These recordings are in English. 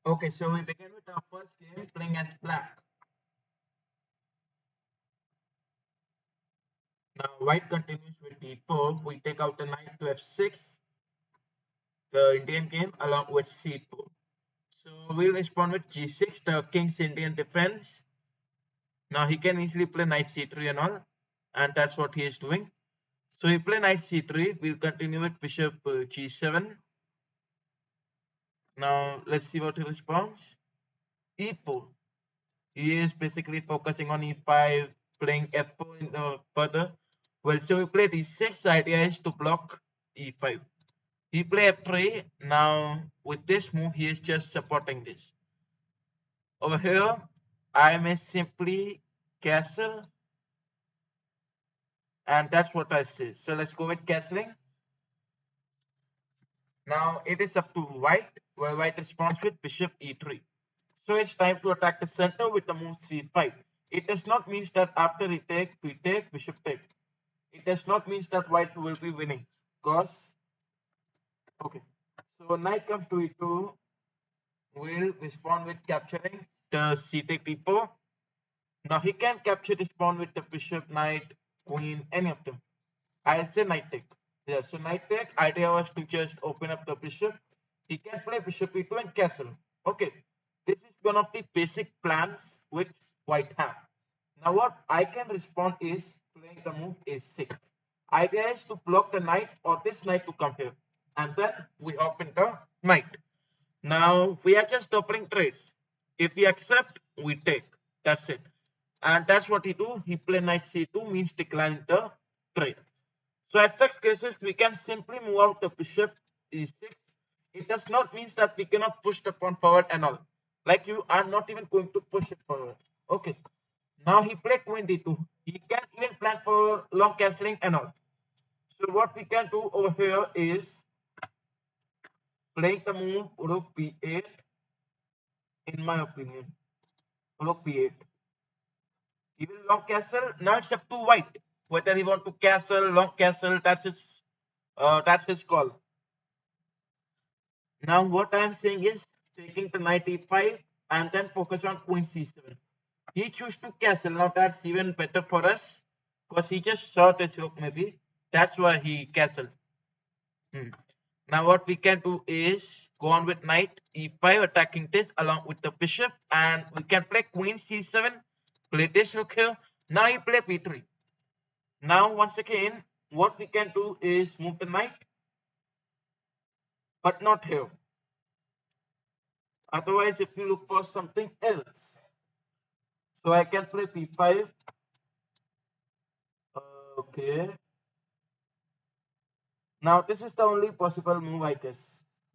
Okay, so we begin with our first game playing as black. Now white continues with d4. We take out the knight to f6, the Indian game, along with c4. So we'll respond with g6, the king's Indian defense. Now he can easily play knight c3 and all, and that's what he is doing. So he play knight c3. We'll continue with bishop g7. Now let's see what he responds. e4. He is basically focusing on e5, playing f4 in the further. Well, so we play d6. The idea is to block e5. He play f3. Now with this move, he is just supporting this. Over here, I may simply castle, and that's what I say. So let's go with castling. Now it is up to white, where white responds with bishop e3. So it's time to attack the center with the move c5. It does not mean that after retake, we take, bishop take. It does not mean that white will be winning. Because, okay. So knight comes to e2, will respond with capturing the c take d4. Now he can capture this pawn with the bishop, knight, queen, any of them. I'll say knight take. Yeah, so knight take, idea was to just open up the bishop. He can play bishop e2 and castle. Okay, this is one of the basic plans which white have. Now what I can respond is playing the move a6. Idea is to block the knight or this knight to come here. And then we open the knight. Now we are just offering trades. If we accept, we take. That's it. And that's what he do. He play knight c2 means decline the trade. So at such cases, we can simply move out the bishop e6. It does not mean that we cannot push the pawn forward and all. Like you are not even going to push it forward. Okay. Now he play queen d2. He can even plan for long castling and all. So what we can do over here is playing the move rook b8. In my opinion, rook b8. He will long castle. Now it's up to white whether he want to castle, long castle. That's his call. Now what I am saying is taking the knight e5 and then focus on queen c7. He choose to castle. Now that's even better for us because he just saw this rook maybe. That's why he castled. Hmm. Now what we can do is go on with knight e5 attacking this along with the bishop, and we can play queen c7, play this rook here. Now he play b3. Now once again what we can do is move the knight, but not here. Otherwise if you look for something else, so I can play b5. Okay. Now this is the only possible move I guess.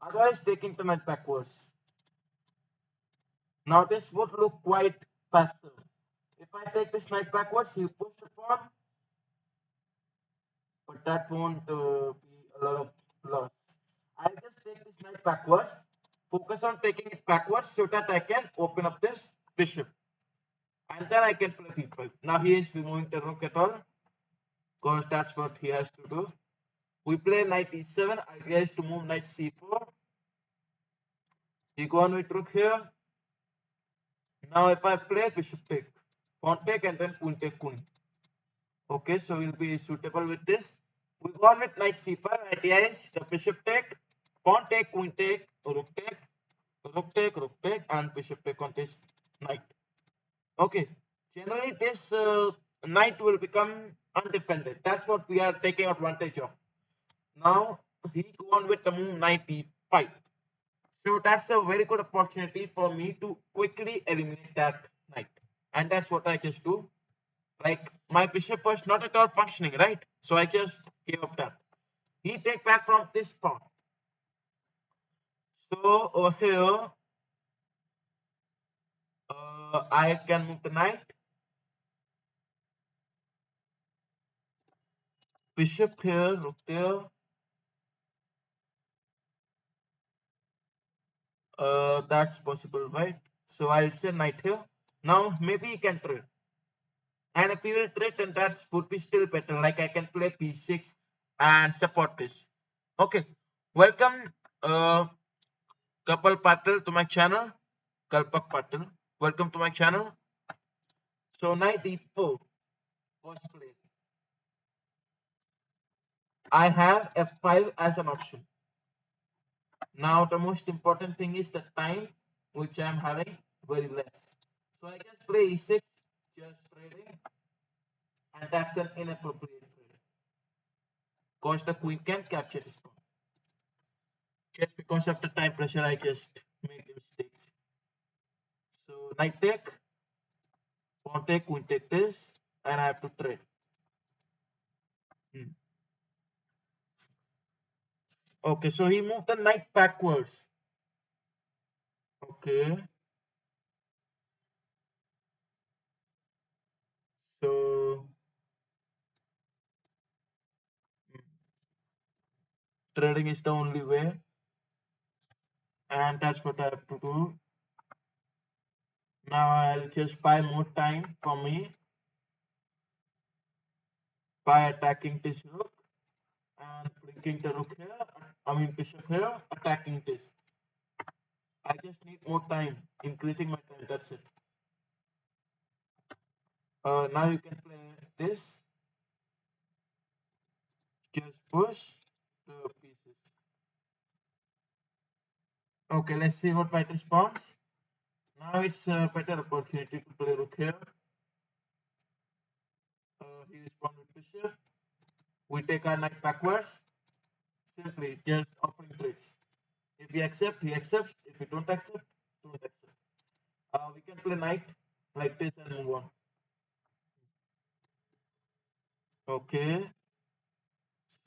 Otherwise taking the knight backwards. Now this would look quite passive. If I take this knight backwards, he'll push the pawn, but that won't be a lot of loss. I'll just take this knight backwards, focus on taking it backwards so that I can open up this bishop. And then I can play b5. Now he is removing the rook at all, because that's what he has to do. We play knight e7, idea is to move knight c4. You go on with rook here. Now if I play bishop take, pawn take and then queen take queen. Okay, so we'll be suitable with this. We go on with knight c5. Idea is the bishop take, pawn take, queen take, rook take, rook take, rook take, and bishop take on this knight. Okay, generally this knight will become undefended. That's what we are taking advantage of. Now he go on with the move knight e5. So that's a very good opportunity for me to quickly eliminate that knight. And that's what I just do. Like my bishop was not at all functioning, right? So I just gave up that. He take back from this pawn. So over here, I can move the knight. Bishop here, rook there. That's possible, right? So I'll say knight here. Now maybe he can trade. And if he will trade, then that would be still better. Like I can play b6 and support this. Okay. Welcome, Kapal Patel, to my channel. Kalpak Patel. Welcome to my channel. So knight e4 was played. I have f5 as an option. Now the most important thing is the time which I am having very less. So I just play e6, just trading, and that's an inappropriate trade. Because the queen can capture this pawn. Just because of the time pressure, I just made the mistakes. So knight take, pawn take, queen take this, and I have to trade. Hmm. Okay, so he moved the knight backwards. Okay, so hmm, trading is the only way, and that's what I have to do. Now I'll just buy more time for me by attacking this rook and bringing the rook here. I mean bishop here, attacking this. I just need more time, increasing my time. That's it. Now you can play this. Just push the pieces. Okay, let's see what white responds. Now it's a better opportunity to play rook here. He responds with bishop. We take our knight backwards. Simply just offering trades. If he accepts, he accepts. If he don't accept, don't accept. We can play knight like this and move on. Okay.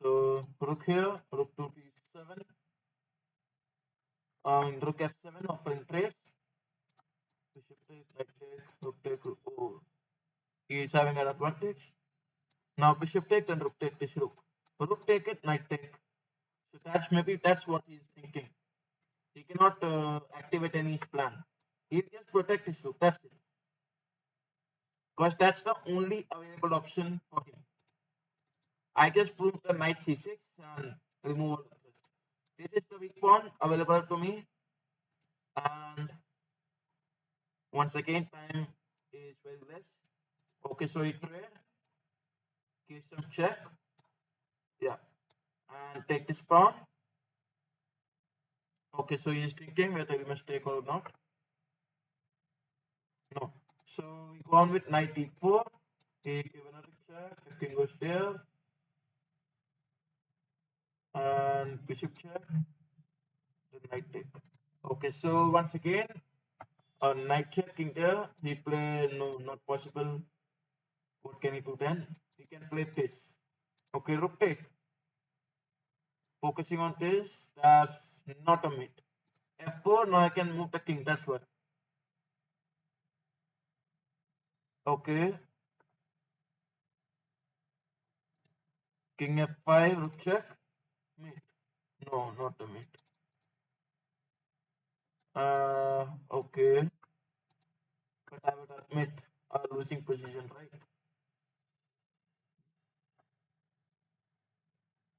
So rook here, rook to d7. Rook f7, offering trades. Bishop take, knight take, rook take, rook. Oh, he is having an advantage. Now bishop take, then rook take this rook. Rook take it, knight take. So that's what he's thinking. He cannot activate any plan. He'll just protect his rook. That's it. Because that's the only available option for him. I just proved the knight c6 and remove all the threats. This is the weak pawn available to me. And once again, time is very less. Okay, so he trade, give some check. Yeah. And take this pawn. Okay, so he is thinking whether we must take or not. No. So we go on with knight e4. He give another check. The king goes there. And bishop check. The knight take. Okay, so once again, a knight check king there. He play no, not possible. What can he do then? He can play this. Okay, rook take. Focusing on this. That's not a mate. F4. Now I can move the king. That's why. Okay. King F5. Rook check. Mate. No, not a mate. Okay. But I would admit a losing position, right?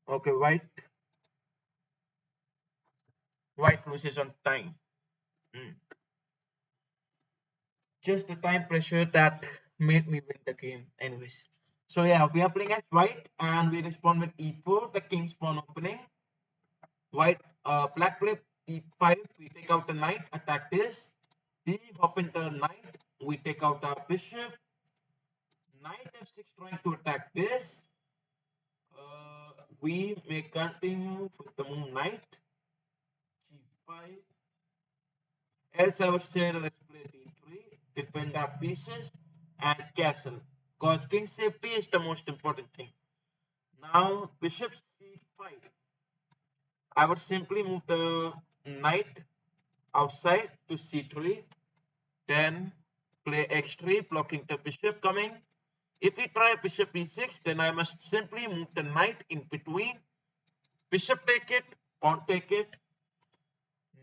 Okay, white loses on time. Mm. Just the time pressure that made me win the game, anyways. So yeah, we are playing as white, and we respond with e4, the king's pawn opening. White, black play e5. We take out the knight, attack this. We hop into knight. We take out our bishop. Knight f6 trying to attack this. We may continue with the move knight g5. Else I would say let's play d3, defend our pieces, and castle. Because king safety is the most important thing. Now bishop c5. I would simply move the knight outside to c3. Then play x3, blocking the bishop coming. If we try bishop e6, then I must simply move the knight in between. Bishop take it, pawn take it,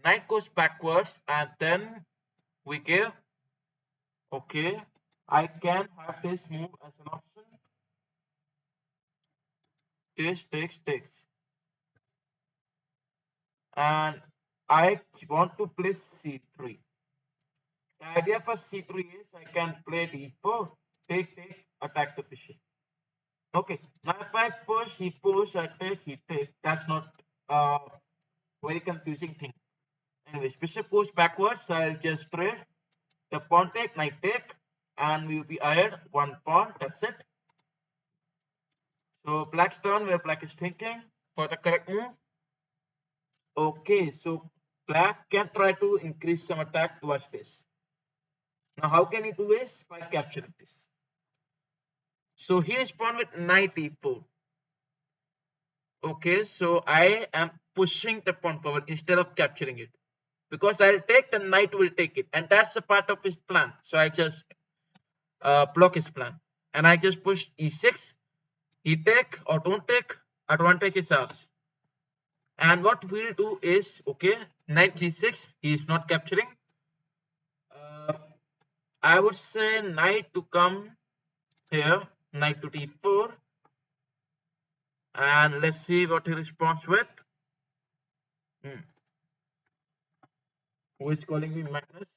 knight goes backwards, and then we give. Okay, I can have this move as an option. This takes. And I want to play c3. The idea for c3 is I can play d4, take, attack the bishop. Okay, now if I push, he push, I take, he take. That's not a very confusing thing. Anyways, bishop goes backwards, so I'll just trade. The pawn take, knight take, and we'll be ahead one pawn. That's it. So black's turn, where black is thinking for the correct move. Okay, so black can try to increase some attack towards this. Now, how can he do this? By capturing this. So he respond with knight e4. Okay, so I am pushing the pawn forward instead of capturing it. Because I'll take, the knight will take it. And that's a part of his plan. So I just block his plan. And I just push e6. He take or don't take, advantage is ours. And what we'll do is, okay, knight g6, he is not capturing. I would say knight to come here, knight to d4. And let's see what he responds with. Who is calling me Magnus?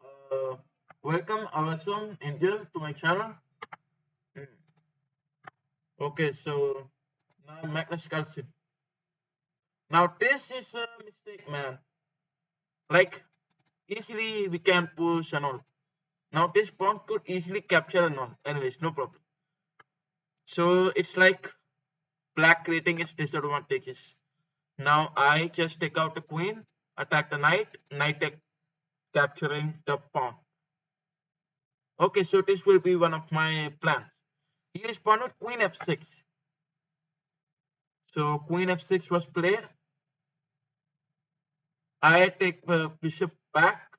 Uh, Welcome, awesome angel, to my channel. Okay, so now Magnus calls him. Now this is a mistake, man. Like easily we can push and all. Now this pawn could easily capture and all. Anyways, no problem. So it's like black creating its disadvantages. Now I just take out the queen, attack the knight, knight capturing the pawn. Okay, so this will be one of my plans. He responded queen f6. So queen f6 was played. I take the bishop back.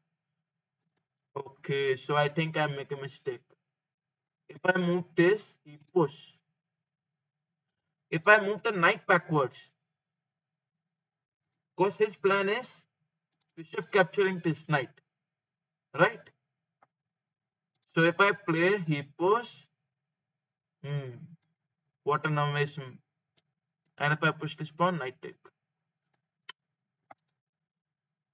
Okay, so I think I make a mistake. If I move this, he push. If I move the knight backwards, because his plan is bishop capturing this knight, right? So if I play, he push. What an amazing. And if I push this pawn, knight take.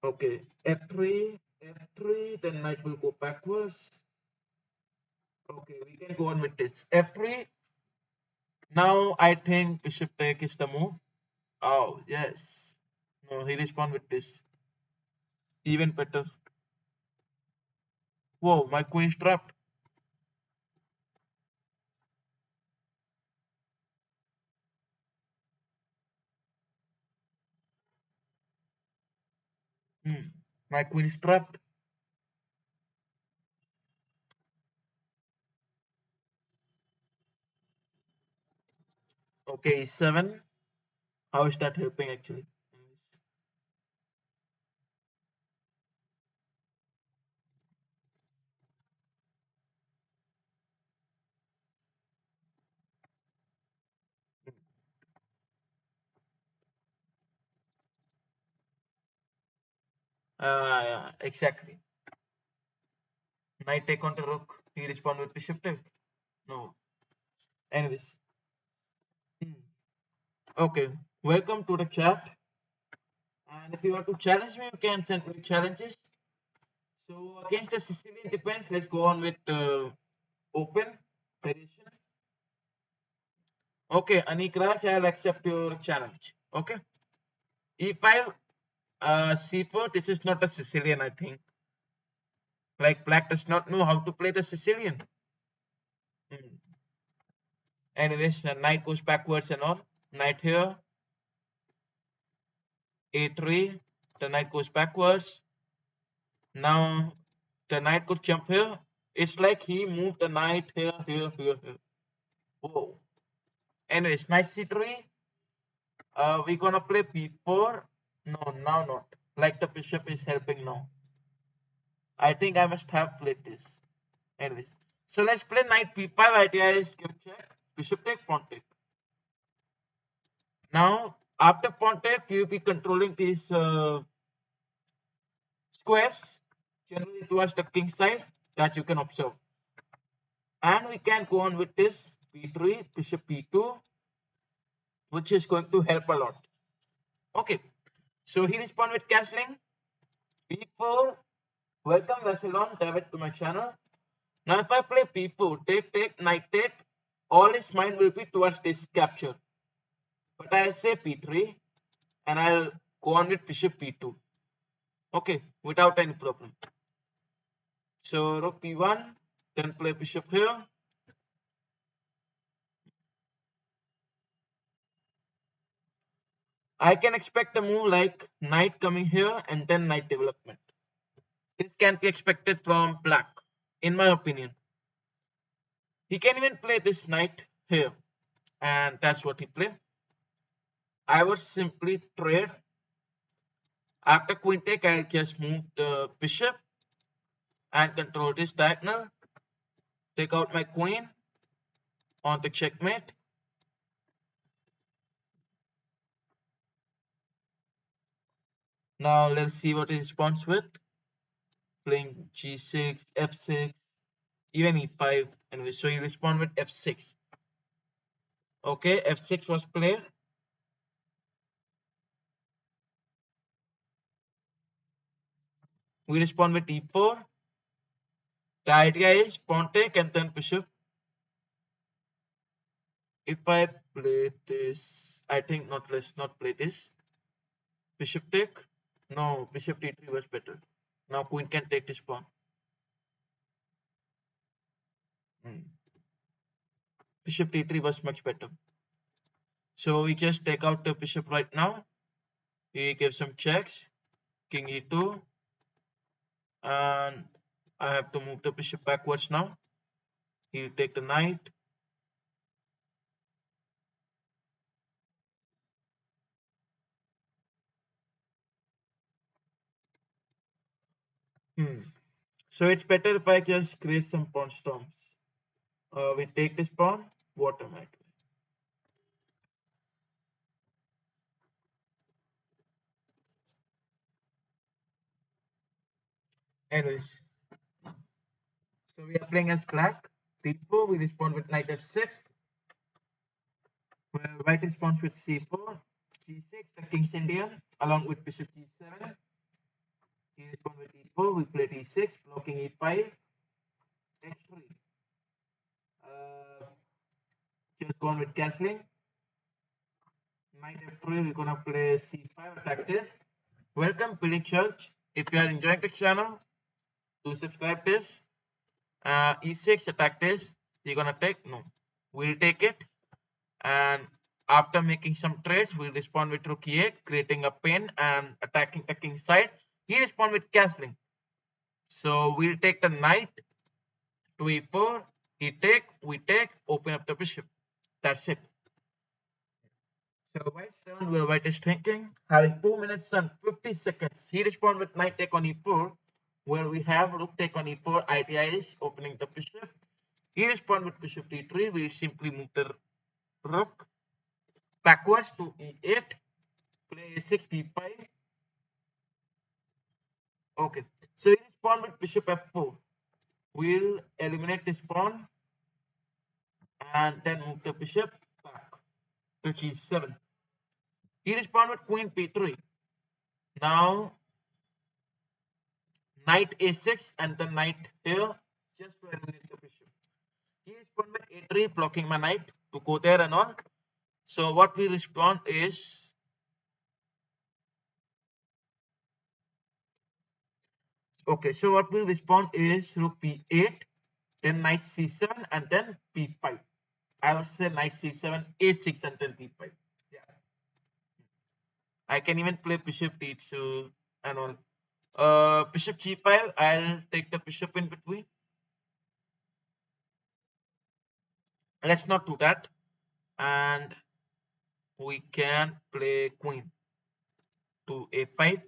Okay, f3, f3, then knight will go backwards. Okay, we can go on with this. f3. Now I think bishop take is the move. Oh, yes. No, he respond with this. Even better. Whoa, my queen is trapped. My queen is trapped. Okay, e7. How is that helping actually? Yeah, exactly. Knight take on the rook. He respond with bishop take. No. Anyways. Okay. Welcome to the chat. And if you want to challenge me, you can send me challenges. So against the Sicilian defense, let's go on with open variation. Okay, Anik Raj, I'll accept your challenge. Okay. E5, C4, this is not a Sicilian, I think. Like black does not know how to play the Sicilian. Anyways, the knight goes backwards and all. Knight here. A3. The knight goes backwards. Now the knight could jump here. It's like he moved the knight here, here, here, here. Whoa. Anyways, knight c3. We're gonna play b4. No, now not. Like the bishop is helping now. I think I must have played this. Anyways, so let's play knight b5. Idea is give check. Bishop take, pawn take. Now, after pawn take, you'll be controlling these squares generally towards the king side that you can observe. And we can go on with this b3, bishop b2, which is going to help a lot. Okay, so he respond with castling b4, Welcome Vasilon David to my channel. Now if I play p4, take, knight take, all his mind will be towards this capture. But I'll say p3 and I'll go on with bishop p2. Okay, without any problem. So rook p1, then play bishop here. I can expect a move like knight coming here and then knight development. This can be expected from black, in my opinion. He can even play this knight here, and that's what he played. I would simply trade. After queen take, I'll just move the bishop and control this diagonal. Take out my queen on the checkmate. Now let's see what he responds with. Playing g6, f6, even e5. Anyway, so you respond with f6. Okay, f6 was played. We respond with e4. The idea is pawn take and then bishop. If I play this, I think not. Let's not play this. Bishop take. No, bishop d3 was better. Now queen can take this pawn. Hmm. Bishop d3 was much better. So we just take out the bishop right now. He gives some checks. King e2. And I have to move the bishop backwards now. He'll take the knight. So it's better if I just create some pawn storms. We take this pawn, automatically. Anyways, so we are playing as black. d4, we respond with knight f6. Where white responds with c4, g6, the king's Indian, along with bishop g7. He responds with e4, we play d6, blocking e5, x3. Uh, just go on with castling. Knight f3, we're gonna play c5, attack this. Welcome, Billy Church. If you are enjoying the channel, do subscribe this. E6, attack this. You're gonna take? No. We'll take it. And after making some trades, we'll respond with rook e8, creating a pin and attacking the king side. He respond with castling. So we'll take the knight to e4. He take, we take, open up the bishop. That's it. So white's turn where white is thinking, having 2 minutes and 50 seconds. He respond with knight take on e4, where we have rook take on e4. Idea is opening the bishop. He respond with bishop d3. We simply move the rook backwards to e8. Play a6 d5. Okay. So he respond with bishop f4. We'll eliminate this pawn and then move the bishop back to g7. He respond with queen p3. Now knight a6 and the knight here just to eliminate the bishop. He respond with a3, blocking my knight to go there and all. So what we respond is, okay, so what we'll respond is rook b8, then knight c7 and then b5. I would say knight c7, a6 and then b5. Yeah. I can even play bishop d2 and all. Bishop g5, I'll take the bishop in between. Let's not do that. And we can play queen to a5.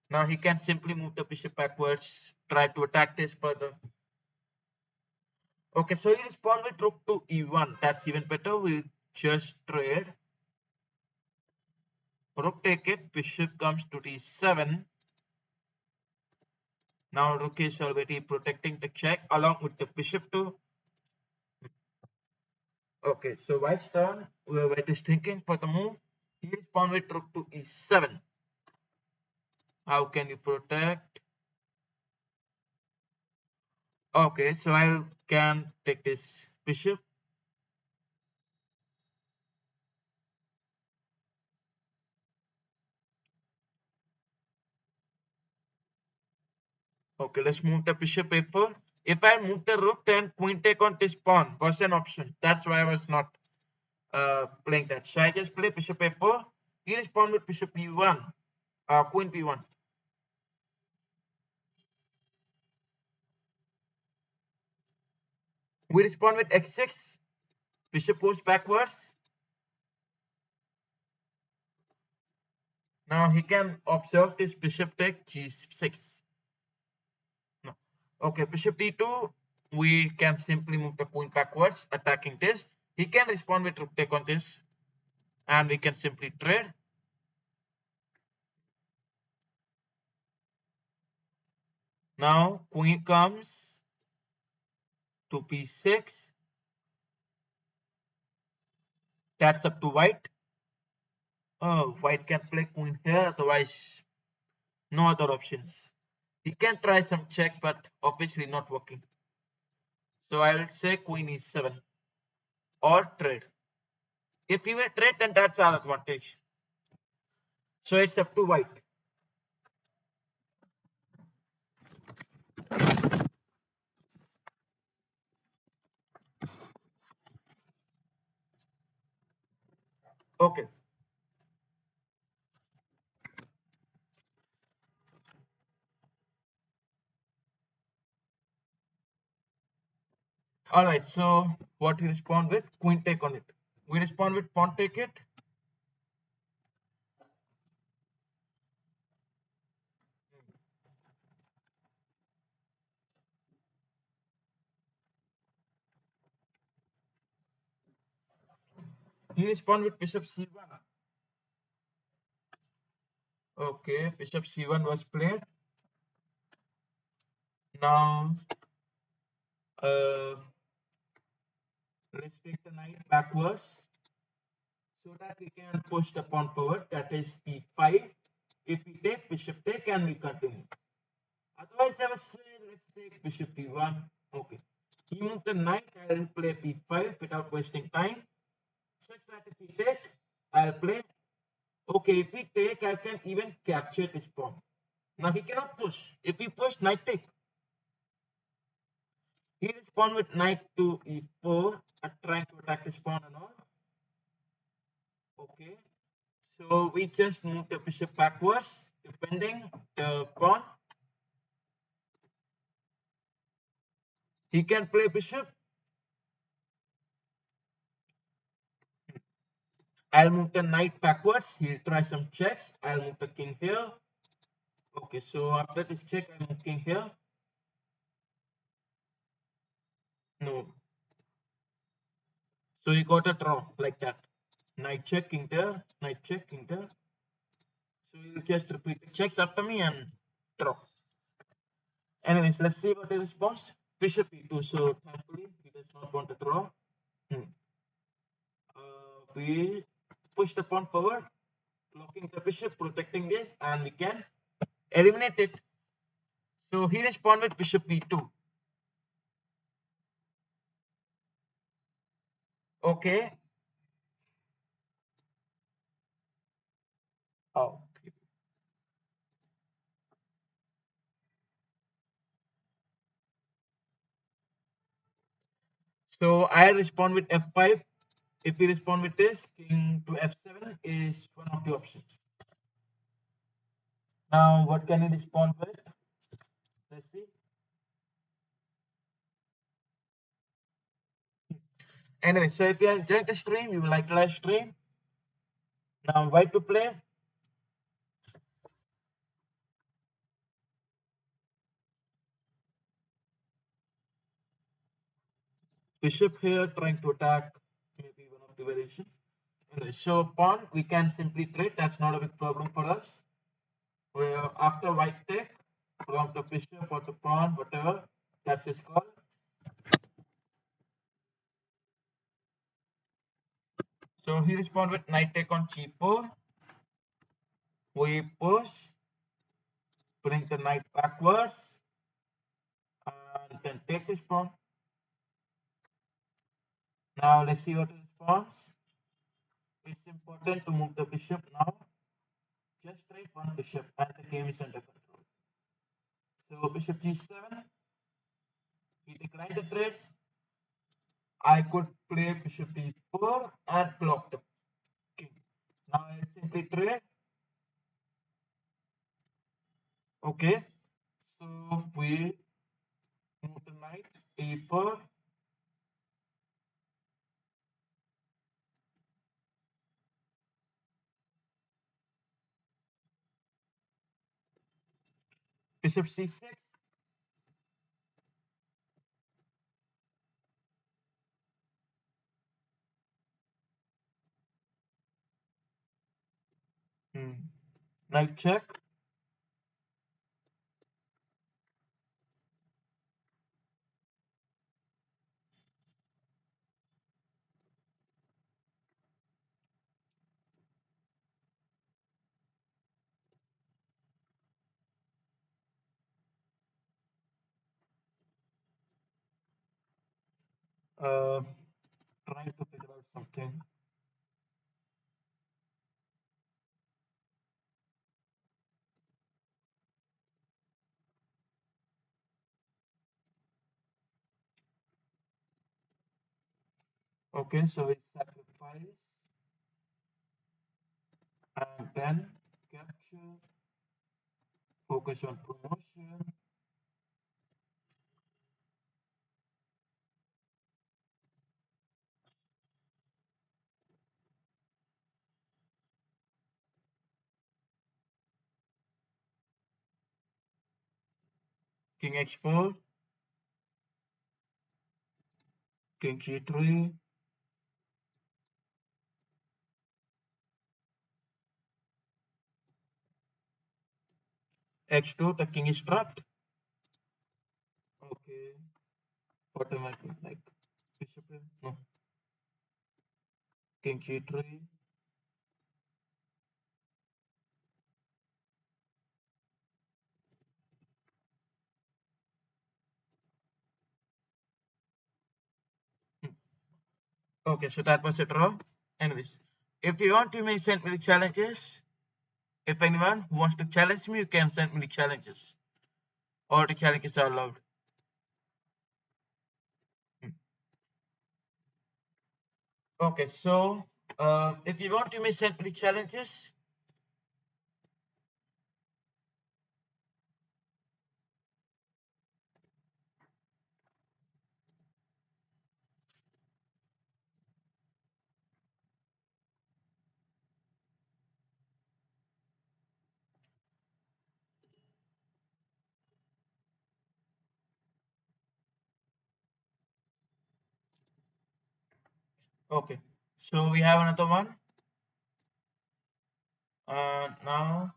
Now he can simply move the bishop backwards, try to attack this further. Okay, so he respond with rook to e1. That's even better. We'll just trade. Rook take it, bishop comes to d7. Now rook is already protecting the check along with the bishop too. Okay, so white's turn. Where white is thinking for the move. He respond with rook to e7. How can you protect? Okay, so I can take this bishop. Okay, let's move the bishop a4. If I move the rook, then queen take on this pawn was an option. That's why I was not playing that. So I just play bishop a4. He respond with bishop e1, queen b1. We respond with x6. Bishop goes backwards. Now he can observe this bishop take g6. No. Okay, bishop d2. We can simply move the queen backwards, attacking this. He can respond with rook take on this, and we can simply trade. Now queen comes to b6. That's up to white. Oh, white can play queen here, otherwise no other options. He can try some checks, but obviously not working. So I will say queen e7 or trade. If he will trade, then that's our advantage. So it's up to white. Okay. All right. So what he respond with? Queen take on it. We respond with pawn take it. He respond with bishop c1. Okay. Bishop c1 was played. Now let's take the knight backwards, so that we can push the pawn forward. That is e5. If we take bishop take and we continue. Otherwise, I would say let's take bishop e1. Okay. He moved the knight. I will play b5 without wasting time. Such that if we take, I'll play. Okay, if we take, I can even capture this pawn. Now he cannot push. If we push, knight take. He respond with knight to e4, trying to attack this pawn and all. Okay. So we just move the bishop backwards, defending the pawn. He can play bishop. I'll move the knight backwards. He'll try some checks. I'll move the king here. Okay, so after this check, I'm move king here. No. So you got a draw like that. Knight check, king there. Knight check, king there. So you just repeat the checks after me and draw. Anyways, let's see what he responds. Bishop e2. So thankfully, he does not want to draw. We push the pawn forward, blocking the bishop, protecting this, and we can eliminate it. So he respond with bishop b2. Okay. Okay. So I respond with f5. If we respond with this, king to f7 is one of the options. Now, what can he respond with? Let's see. Anyway, so if you enjoyed the stream, you will like the live stream. Now, why to play? Bishop here trying to attack maybe one of the variations. Anyway, so pawn we can simply trade. That's not a big problem for us. Where after white take from the bishop or the pawn, whatever that's his call. So he respond with knight take on g4. We push, bring the knight backwards, and then take this pawn. Now let's see what it responds. It's important to move the bishop now. Just trade one bishop and the game is under control. So bishop g7, he declined the trade. I could play bishop d4 and block the king. Now I simply trade. Okay, so we move the knight e4. Bishop c6. Knight check. Uh, Trying to figure out something. Okay, so it's sacrifice and then capture, focus on promotion. King h4, king g3, h2, the king is trapped. Okay, what am I doing? Like bishop, no, king g3. Okay, so that was a draw. Anyways, if you want to may send me the challenges. If anyone who wants to challenge me, you can send me the challenges. All the challenges are allowed. Hmm. Okay, so if you want to may send me the challenges. Okay, so we have another one. Now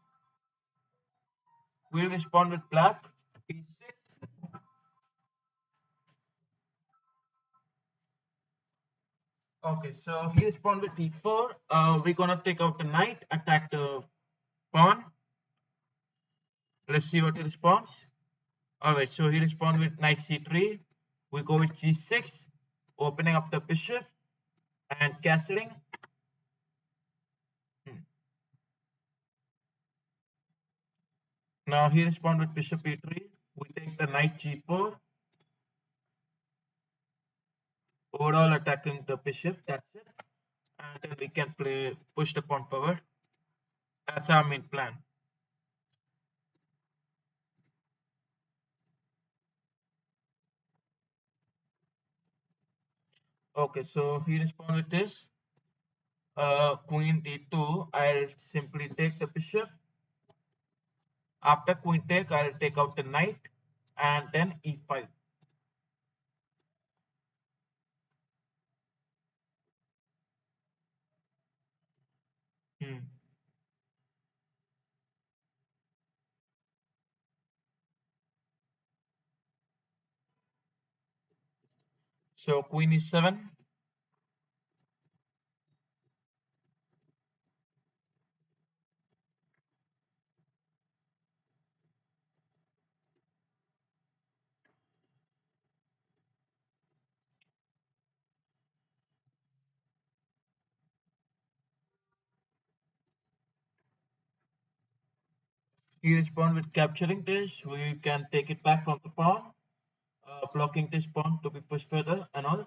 we'll respond with black. E6. Okay, so he respond with e4. We're gonna take out the knight, attack the pawn. Let's see what he responds. Alright, so he respond with knight c3. We go with g6, opening up the bishop and castling. Hmm. Now he respond with bishop e3. We take the knight g4, overall attacking the bishop. That's it. And then we can play push the pawn forward. That's our main plan. Okay, so he respond with this. Queen d2. I'll simply take the bishop. After queen take, I'll take out the knight and then e5. Hmm. So queen e7. He respond with capturing this. We can take it back from the pawn, blocking this pawn to be pushed further and all.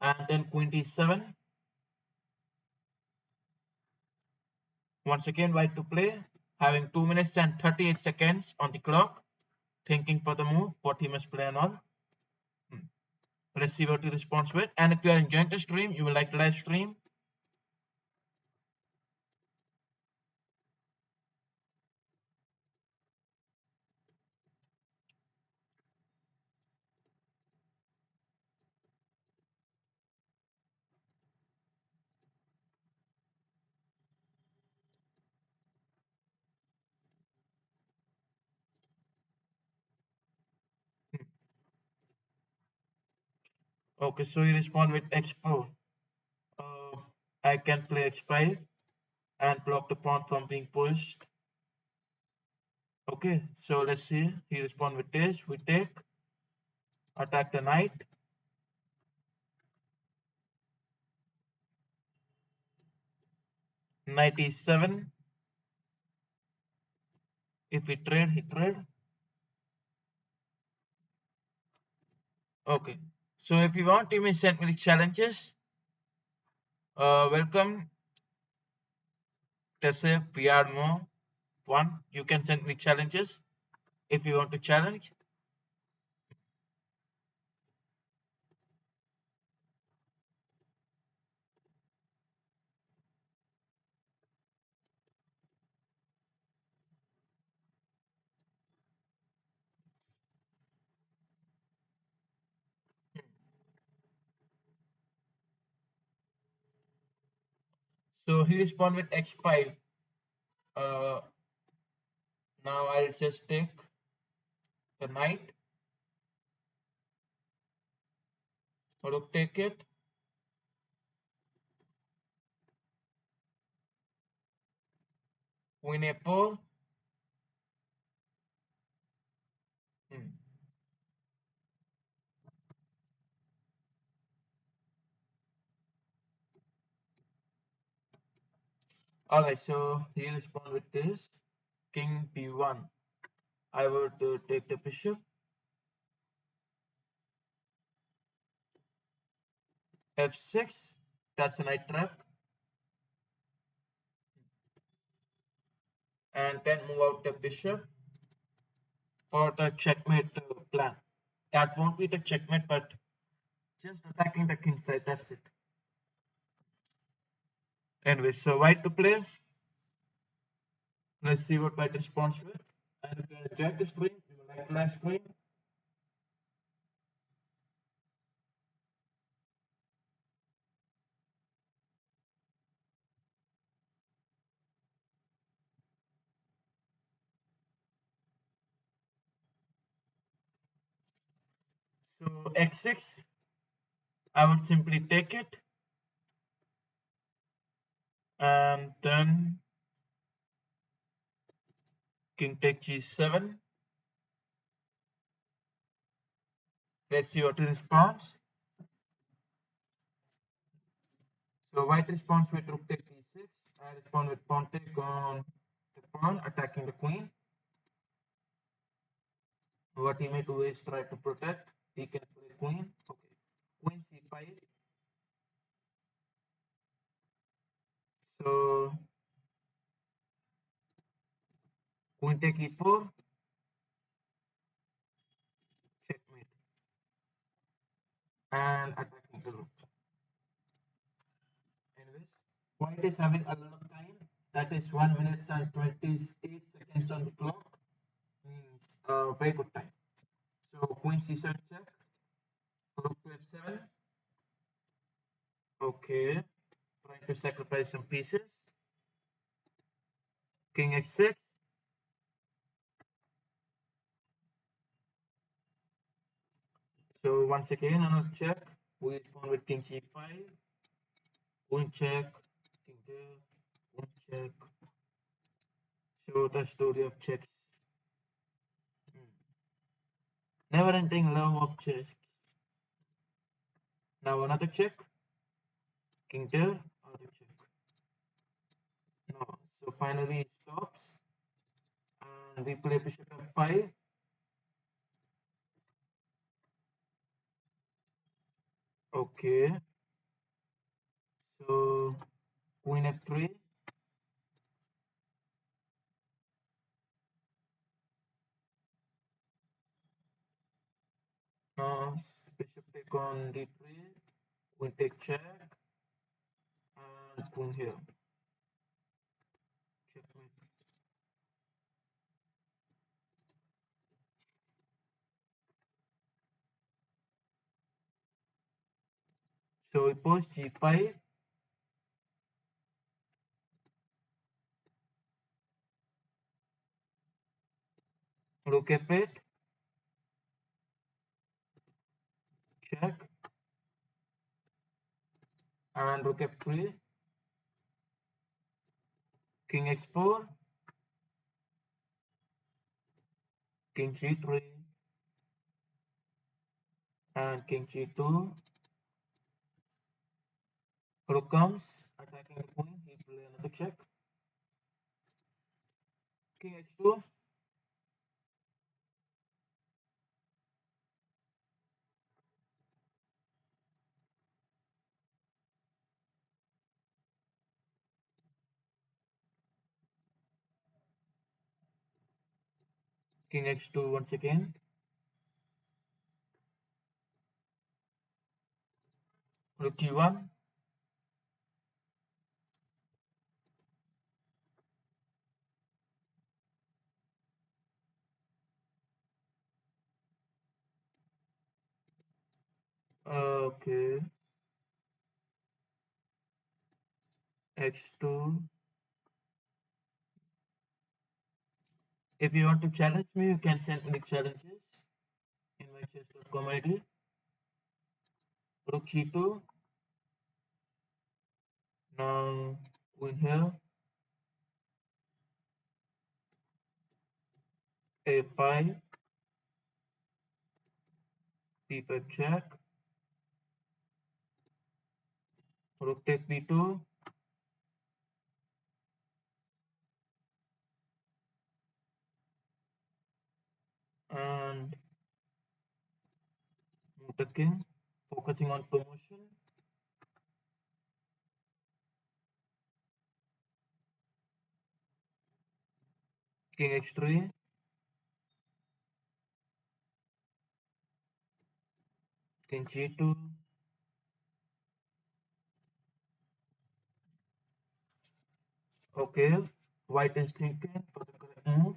And then queen d7. Once again, white to play, having 2 minutes and 38 seconds on the clock, thinking for the move, what he must play and all. Hmm. Let's see what he responds with. And if you are enjoying the stream, you will like the live stream. Hmm. Okay, so you respond with x4. Uh, I can play x5 and block the pawn from being pushed. Okay, so let's see. He respond with this. We take, attack the knight. 97. If we trade, he trade. Okay. So if you want, you may send me challenges. Welcome, Tesse Piarmo 1. You can send me challenges if you want to challenge. So he respond with x5. Uh, Now I'll just take the knight. Rook take it. Queen a4. Hmm. Alright, so he respond with this. King b1. I would take the bishop. f6. That's a knight trap. And then move out the bishop for the checkmate plan. That won't be the checkmate, but just attacking the king side. That's it. Anyway, so white to play. Let's see what white responds with. And if you enjoyed the stream, you will like the live stream. So x6, I would simply take it, and then king take g7. Let's see what he responds. So white responds with rook take e6. I respond with pawn take on the pawn, attacking the queen. What he may do is try to protect. He can play queen. Okay. Queen c5. So queen take e4. Checkmate. And attacking the rook. Anyways, white is having a lot of time. That is 1 minute and 28 seconds on the clock. Means very good time. So queen c7 check. Rook to f7. Okay. Trying to sacrifice some pieces. King x6. So once again, another check. We respond with king c5. Queen check. King there. Queen check. So the story of checks. Hmm. Never ending love of chess. Now another check. King there. Other check. No. So finally it stops. and we play bishop f5. Okay, so queen f3. Now bishop take on d3. Queen take check and queen here. Checkmate. So we post g5. Rook f8. Check and rook f3. King x4. King g3 and king g2. Rook comes, attacking the queen. He play another check. King h2. King h2 once again. Rook g1. Okay. H2. If you want to challenge me, you can send me the challenges in my chess.com ID. Rook g2. Now queen here. A5. b5 check. Rook take b2. And move the king. Focusing on promotion. King h3. King g2. Okay. White is thinking for the correct move.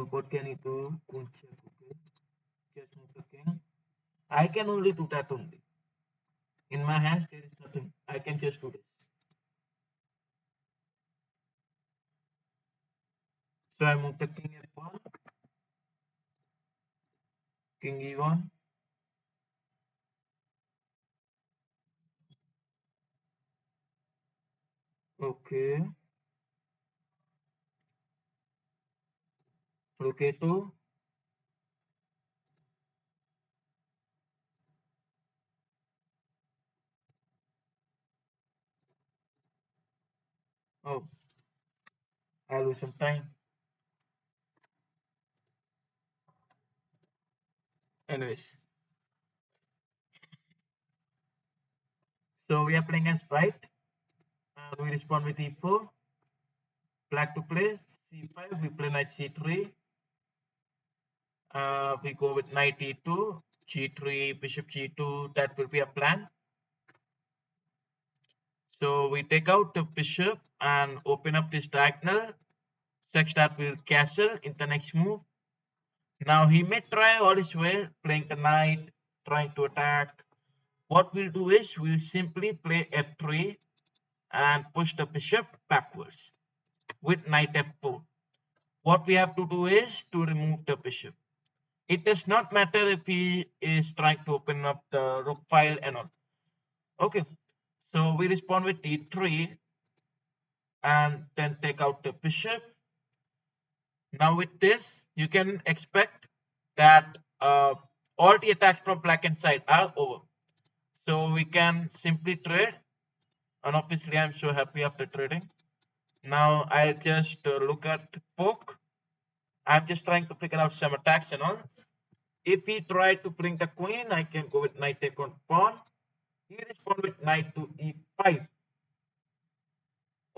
What can he do? Queen check. Okay. Just move the king. I can only do that only. In my hands, there is nothing. I can just do this. So I move the king f1, king e1. Okay. Rook a2. Oh, I lose some time. Anyways, so we are playing as white, and we respond with e4. Black to play c5. We play knight c3. We go with knight e2, g3, bishop g2. That will be a plan. So we take out the bishop and open up this diagonal such that we'll castle in the next move. Now he may try all his way, playing the knight, trying to attack. What we'll do is we'll simply play f3 and push the bishop backwards with knight f4. What we have to do is to remove the bishop. It does not matter if he is trying to open up the rook file and all. Okay, so we respond with d3 and then take out the bishop. Now with this, you can expect that all the attacks from black and side are over. So we can simply trade, and obviously I'm so happy after trading. Now I'll just look at poke. I'm just trying to figure out some attacks and all. If he tried to bring the queen, I can go with knight take on pawn. He respond with knight to e5.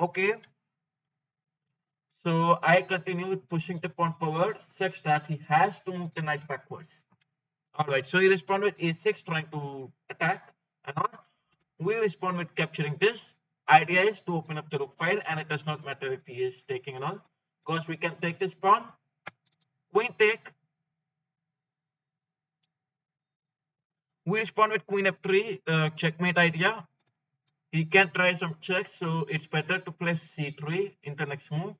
Okay, so I continue with pushing the pawn forward such that he has to move the knight backwards. Alright, so he respond with a6 trying to attack and all. We respond with capturing this. Idea is to open up the rook file and it does not matter if he is taking and all. Because we can take this pawn. Queen take. We respond with queen f3, checkmate idea. He can try some checks, so it's better to play c3 in the next move.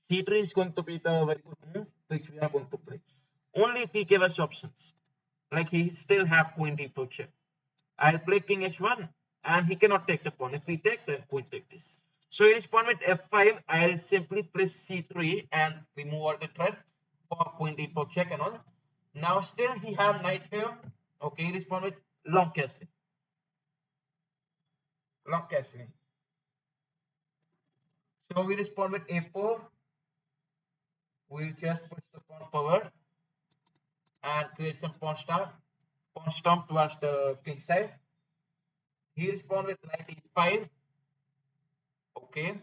C3 is going to be the very good move which we are going to play. Only if he gave us options. Like he still have queen d4 check. I'll play king h1 and he cannot take the pawn. If he take, then queen take this. So he respond with f5. I'll simply press c3 and remove all the threats for queen d4 check and all. Now still he have knight here. Okay, he respond with long castling. Long castling. So we respond with a4. We'll just push the pawn forward and create some pawn stomp towards the king side. He respond with knight e5. Okay.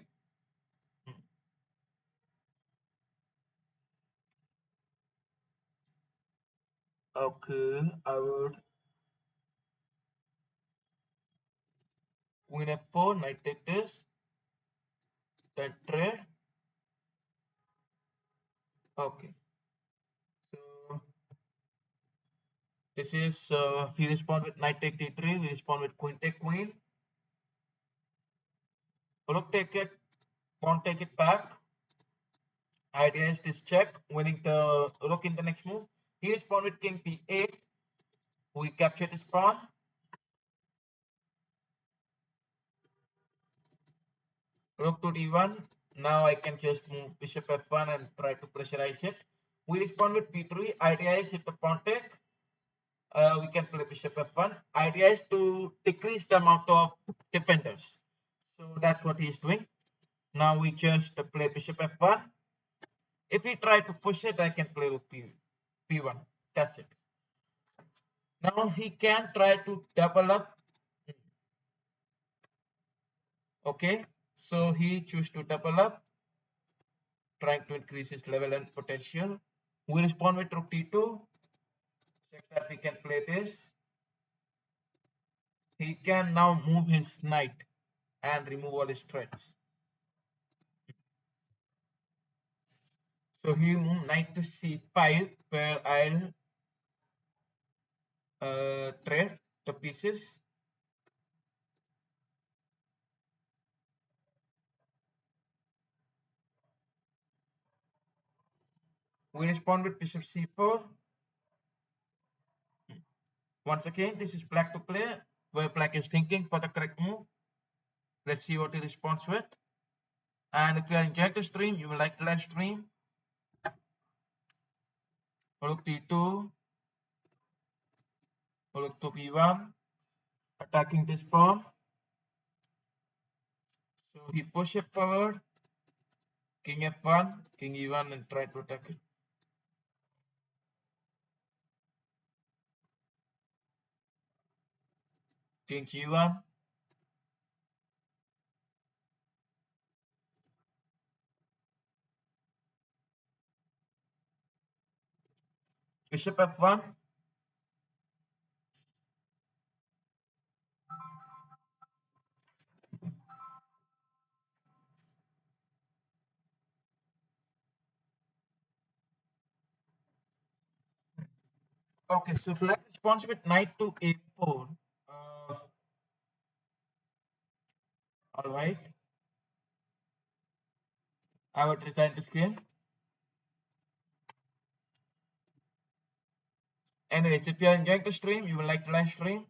Okay, I would queen f4, knight take this, then trade. Okay, so this is he respond with knight take d3. We respond with queen take queen. Rook take it, pawn take it back. Idea is this check, winning the rook in the next move. He respond with king p8. We capture this pawn. Rook to d1. Now I can just move bishop f1 and try to pressurize it. We respond with p3. Idea is if the pawn take, we can play bishop f1. Idea is to decrease the amount of defenders. So that's what he's doing. Now we just play bishop f1. If he try to push it, I can play rook p1. That's it. Now he can try to double up. Okay, so he choose to double up, trying to increase his level and potential. We respond with rook d2, such that we can play this. He can now move his knight and remove all his threats. So he moved knight to c5, where I'll trade the pieces. We respond with bishop c4. Once again, this is black to play, where black is thinking for the correct move. Let's see what he responds with. And if you are enjoying the stream, you will like the live stream. Rook d2, rook to b1, attacking this pawn. So he push it forward, king f1, king e1, and try to attack it. King g1. Bishop f1. Okay, so black responds with knight to a4. All right. I would resign this game. Anyways, if you are enjoying the stream, you will like the live stream.